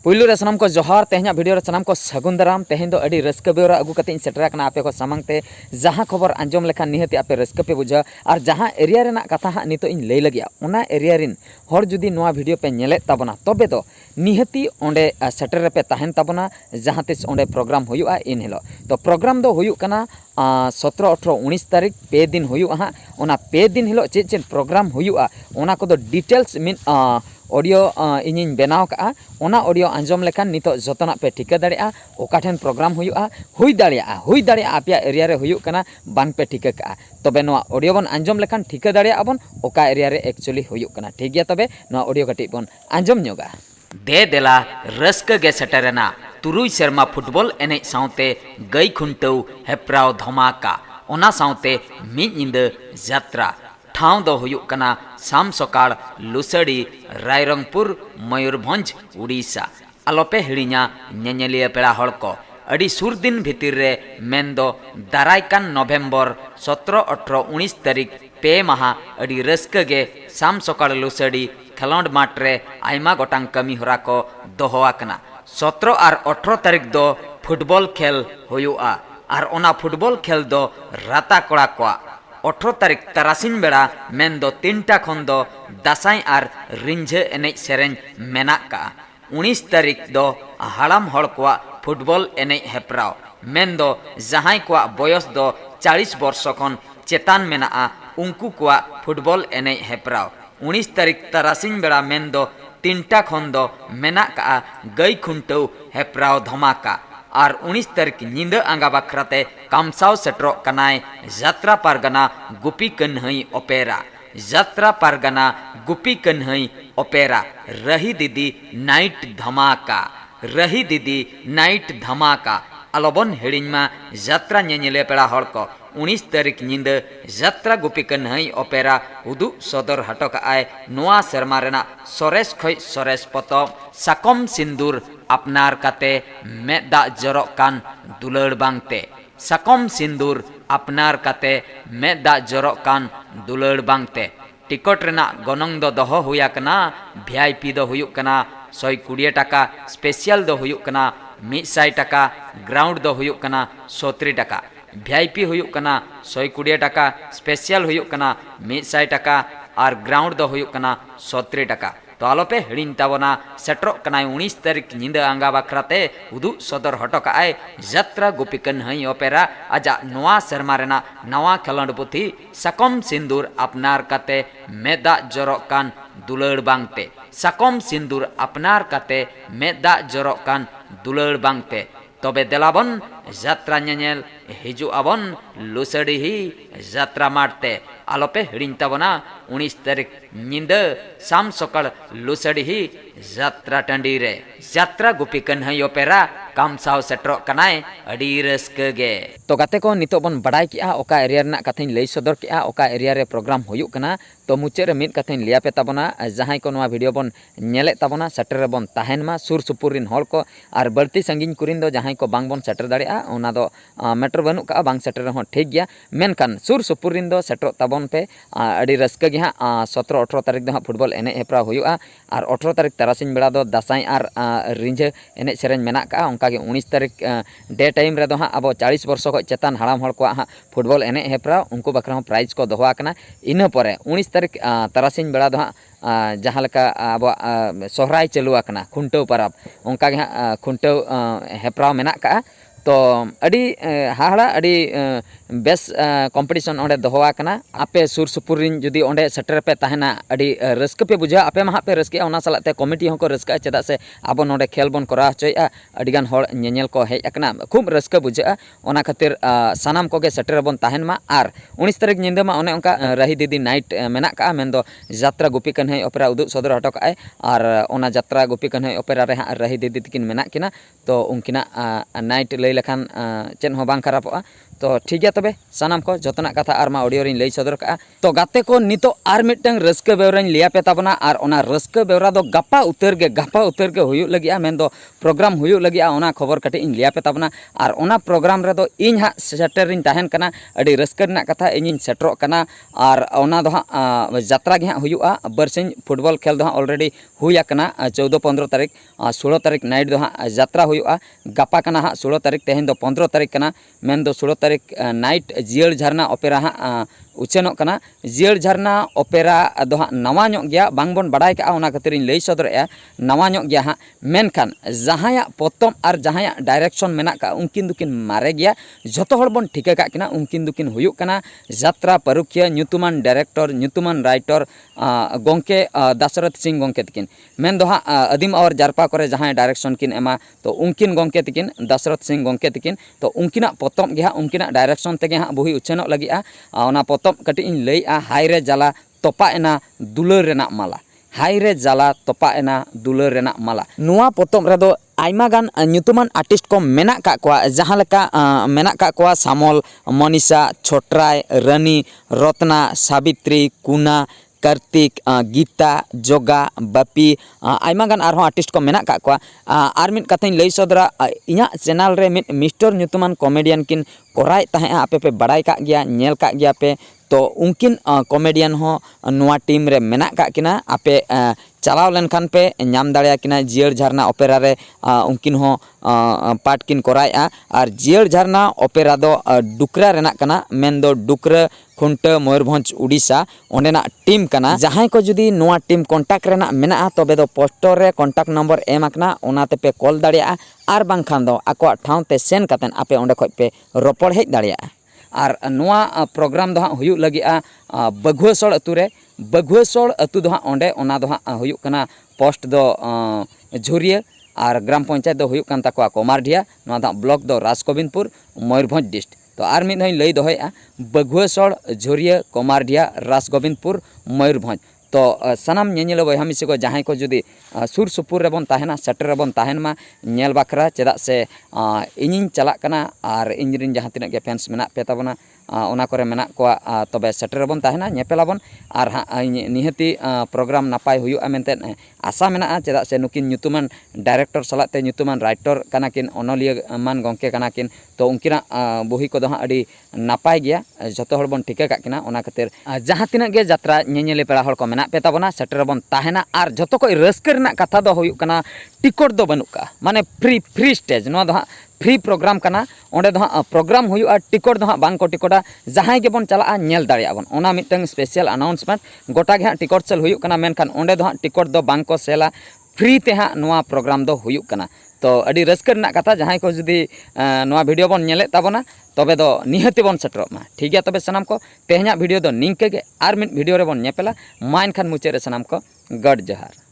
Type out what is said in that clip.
पुलू रे सनाम को जोहार तेहना वीडियो रे सनाम को सगुन दाराम तेहन दो अडी रस्क बेवरा अगु कते सेटरा कना आपे को सामंगते जहां खबर आंजम लेखा निहति आपे रस्क पे बुझा और जहां एरिया रेना कथा हा नितो इन लई लगिया ओना एरिया रिन हर जुदी नोआ वीडियो पे नेले ताबना तबे दो निहति ओंडे सेटर रे पे ताहेन ताबना जहां तिस ओंडे प्रोग्राम हुयुआ इन हिलो तो प्रोग्राम दो हुयुक कना 17, 18, 19 तारीख पे दिन हुयुआ हा ओना पे दिन हिलो चेन प्रोग्राम हुयुआ ओना को दो डिटेल्स मिन ऑडियो इन बनाव का ओना ऑडियो आंजम लेखान नितो जतना पे ठिका दाड़िया ओका ठेन प्रोग्राम हुयुआ हुई दाड़िया आपया एरिया रे हुयुक कना बांग पे ठिका का तबे नोआ ऑडियो बन आंजम लेखान ठिका दाड़िया बन ओका एरिया रे एक्चुअली हुयुक कना ठीक गया तबे नोआ ऑडियो कटी बन आंजम न्योगा दे देला रस्क गे सेटरना तुरुई शर्मा फुटबॉल एने साउते गई खुंटौ हेप्राव धमाका ओना साउते मिद निंद यात्रा ठाव दो हुयुक कना साम सकाळ लुसड़ी रायरंगपुर मयूरभंज उड़ीसा आलोपे हिड़िया नेनेलिया पेड़ा हड़ को अड़ी सुर दिन भितर रे मेन दो दारायकान नवेम्बर 17, 18, 19 तारीख पे माहा अड़ी रस्क गे साम सकाळ लुसड़ी खेलोंड माठ रे आयमा गोटांग कमी होरा को दोहोआकना 17 और 18 तारीख दो फुटबॉल खेल हुयुआ और ओना फुटबॉल खेल दो राता कोड़ा को 18 तारीख तारासिन बेड़ा मेन दो 3टा खन दो दासाई और रिंझ एने सेरें मेना का 19 तारीख दो हाड़ाम हड़ को फुटबॉल एने हेप्राव मेन दो जहां को बयस दो 40 वर्ष खन चेतान मेना उनको को फुटबॉल एने हेप्राव 19 तारीख तारासिन बेड़ा मेन दो 3टा खन दो मेना का गई खुंटौ हेप्राव धमाका और 19 तारीख नींद आंगा बखराते कामसाव सेट्रो कनाय यात्रा पारगना गुपी कन्हई ओपेरा यात्रा पारगना गुपी कन्हई ओपेरा रही दीदी नाइट धमाका आलोबन हिड़िमा यात्रा नेनेले पेड़ा हड़ को 19 तारीख नींद यात्रा गुपी कन्हई ओपेरा उदु सदर हटक आय नोआ शर्मा रेना सरेस खय सरेस पतो साकम सिंदूर अपनार काते मेदा जरक कान दुलड़ बांगते साकम सिंदूर अपनार काते मेदा जरक कान दुलड़ बांगते टिकट रेना गनंग दो दोहो हुया कना वीआईपी दो हुयुक कना 120 टाका स्पेशल दो हुयुक कना 100 टाका ग्राउंड दो हुयुक कना 70 टाका वीआईपी हुयुक कना 120 टाका स्पेशल हुयुक कना 100 टाका और ग्राउंड दो हुयुक कना 70 टाका तो आलोपे हिड़िन ताबना सेट्रो कनाय 19 तारीख नींद आंगा बखराते उदु सदर हटक आय यात्रा गुपी कन्हई ओपेरा आजा नोआ शर्मा रेना नवा खेलोंड पुथी साकम सिंदूर अपनार काते मेदा जरक कान दुलड़ बांगते साकम सिंदूर अपनार काते मेदा जरक कान दुलड़ बांगते तबे देलाबन यात्रा नेनेल हिजु आबन लुसड़ी ही यात्रा मारते आलोपे हिड़िन ताबना 19 तारीख नींद साम सकाळ लुसड़ी ही यात्रा टंडी रे यात्रा गुपी कन्हई ओपेरा कामसाव सेट्रो कनाय अडी रस्क गे तो गाते को नितो बन बड़ाई किया ओका एरिया रेना कथाइन लई सदर किया ओका एरिया रे प्रोग्राम हुयुक कना तो मुचे रे मिद कथाइन लिया पे ताबना जहां को नोआ वीडियो बन नेले ताबना सेटर रे बन ताहेन मा सुर सुपुर रिन हड़ को और बल्ती संगिन कुरिन दो जहां को बांग बन सेटर दाड़िया ओना दो मेटर बनु का बांग सेटर हो ठीक गया मेनखान सुर सुपुर रिन दो सेटर ताबन पे अडी रस्क गे हा 17, 18 तारीख दो फुटबॉल एने हेप्रा हुयुआ और 18 तारीख तारासिन बेड़ा दो दासाई और रिंझ एने सेरेन मेना का उनका 19 तारीख डे टाइम रे दो हा अब 40 वर्ष को चेतान हाड़ाम हड़ को हा फुटबॉल एने हेप्रा उनको बखरा प्राइज को दोहा कना इन परे 19 तारीख तारासिन बेड़ा दो हा जहाँ लेका अब सोहराय चलुआ कना खुंटौ परब उनका खुंटौ हेप्राव मेना का तो अड़ी हाड़ा अड़ी बेस कॉम्पिटिशन ओंडे दोहोआ कना आपे सुर सुपुर रिन जुदी ओंडे सेटर पे ताहेना अड़ी रस्क पे बुझा आपे मा पे रस्क ओना सालाते कमिटी होको रस्क चेदा से आबो नोंडे खेल बन करा हचोया अड़ीगान हड़ नेनेल को हेज अकना खूब रस्क बुझा ओना खातिर सानाम कोगे सेटर बन ताहेन मा आर 19 तारीख निंदा मा ओने उनका रही दीदी नाइट मेना का मेन दो यात्रा गुपी कन्हई ओपेरा उदु सदर हटक आय और ओना यात्रा गुपी कन्हई ओपेरा रे रही दीदी तकिन मेना किना तो उनकिना नाइट लई लेखान चेन हो बांग खराबोगा। तो ठीक है तबे सानाम को जतनाक कथा आर मा ऑडियो रिन लई सदर का। तो गाते को नितो आर मिटंग रस्क बेवरान लिया पे ताबना आर ओना रस्क बेवरा दो गप्पा उतर के हुयु लगिया मेन दो प्रोग्राम हुयु लगिया ओना खबर कटे इन लिया पे ताबना आर ओना प्रोग्राम रे दो इन हा सेटर इन ताहेन कना अडी रस्क रना कथा इन सेटरो कना आर ओना दो हा यात्रा गे हा हुयुआ बरसिन फुटबॉल खेल दो हा ऑलरेडी हुया कना 14-15 तारीख 16 तारीख नाइट दो हा यात्रा हुयुआ गप्पा कना हा 16 तारीख तेहेन दो 15 तारीख कना मेन दो 16 तारीख नाइट जियर झरना ओपेरा हा उचेनों कना जियर झरना ओपेरा दो हा नवा ᱧᱚᱜ गया बांगबन बाडाय का ओना खातिर इन लई सदरया नवा ᱧᱚᱜ गया हा मेनखान जहाया पोतम और जहाया डायरेक्शन मेना का उनकिन दुकिन मारे गया जतो हर बन ठिका का किना उनकिन दुकिन हुयुक कना यात्रा परुखिया न्युतुमान डायरेक्टर न्युतुमान राइटर गोंके दशरथ सिंह गोंके तकिन मेन दो हा अदीम और जारपा करे जहां डायरेक्शन किन एमा तो उनकिन गोंके तकिन दशरथ सिंह गोंके तकिन तो उनकिना पोतम गया उनकिना डायरेक्शन तेगे हा बुही उचेनो लगिया ओना पोतम कटी इन लई आ हायरे जाला तोपा एना दुलर रेना माला हायरे जाला तोपा एना दुलर रेना माला नुआ पोतम रेदो आइमा गान न्युतुमान आर्टिस्ट को मेना का कोआ जहां लेका मेना का कोआ सामल मनीषा छोटराय रानी रत्ना सावित्री कुना कार्तिक गीता जोगा बापी आइमा गान आरहों आर्टिस्ट को मेना का कोआ आर मिट कथाइन लई सदरा इया चैनल रे मिट मिस्टर न्युतुमान कॉमेडियन किन कोराय ताहे आपे पे बड़ाई का गया नेल का गया पे तो उनकिन कॉमेडियन हो नुआ टीम रे मेना का किना आपे चलाव लेनखान पे नाम दाड़िया किना जियर झरना ओपेरा रे उनकिन हो पार्ट किन कोराया और जियर झरना ओपेरा दो डुकरा रेना कना मेन दो डुकरा खुंटा मयूरभंज उड़ीसा ओंडेना टीम कना जहां को जुदी नुआ टीम कॉन्टैक्ट रेना मेना तबे दो पोस्टर रे कॉन्टैक्ट नंबर एम आकना ओनाते पे कॉल दाड़िया आर बांखान दो आको ठाव ते सेन कातेन आपे ओंडे खoj पे रोपड़ हेज दाड़िया और नुआ प्रोग्राम दो हुयु लगिया बघुएसोड़ अतु रे बघुएसोड़ अतु दो ओंडे ओना दो हुयु कना पोस्ट दो झुरिया और ग्राम पंचायत दो हुयु कान ताको कोमारडिया नुआ दा ब्लॉक दो राजगोविंदपुर मयूरभंज डिस्ट्रिक्ट तो आर मिद हई लई दोहया बघुएसोड़ झुरिया कोमारडिया राजगोविंदपुर मयूरभंज तो सानाम नेनेल बयहा मिसी को जहां को जुदी सुर सुपुर रेबन ताहेना सेटर रेबन ताहेन मा नेल बाखरा चेदा से इनिन चला कना और इनरिन जहां तिना के फैंस मेना पे ताबना ओना करे मेना को तबे सेटर रेबन ताहेना नेपेलाबन और निहति प्रोग्राम नापाय हुयु मेनते आशा मेना चेदा से नुकिन न्युतुमान डायरेक्टर सलाते न्युतुमान राइटर कना किन ओनलिया मान गंके कना किन तो उनकिना बुही को दो अडी नापाय गया जतो हर बन ठिका का किना ओना खातिर जहां तिना के यात्रा नेनेले पेड़ा हर को मेना पे ताबना सेटर बन ताहेना और जतो को रस्क रना कथा दो हुयु कना टिकट दो बनुका माने फ्री स्टेज नो दो फ्री प्रोग्राम कना ओंडे दो प्रोग्राम हुयु टिकट दो बांग को टिकटा जहां के बन चला नेल दाड़िया बन ओना मिटंग स्पेशल अनाउंसमेंट गोटा के टिकट सेल हुयु कना मेनखान ओंडे दो टिकट दो बांग को सेला फ्री ते नुआ प्रोग्राम दो हुयु कना तो अडी रस्क रना कथा जहां को जुदी नुआ वीडियो बन नेले ताबना तबे दो निहति बन सेटरो मा ठीक है तबे सनाम को तेहना वीडियो दो निंके गे आर मिट वीडियो रे बन नेपेला मा एनखान मुचे रे सनाम को गड जोहार।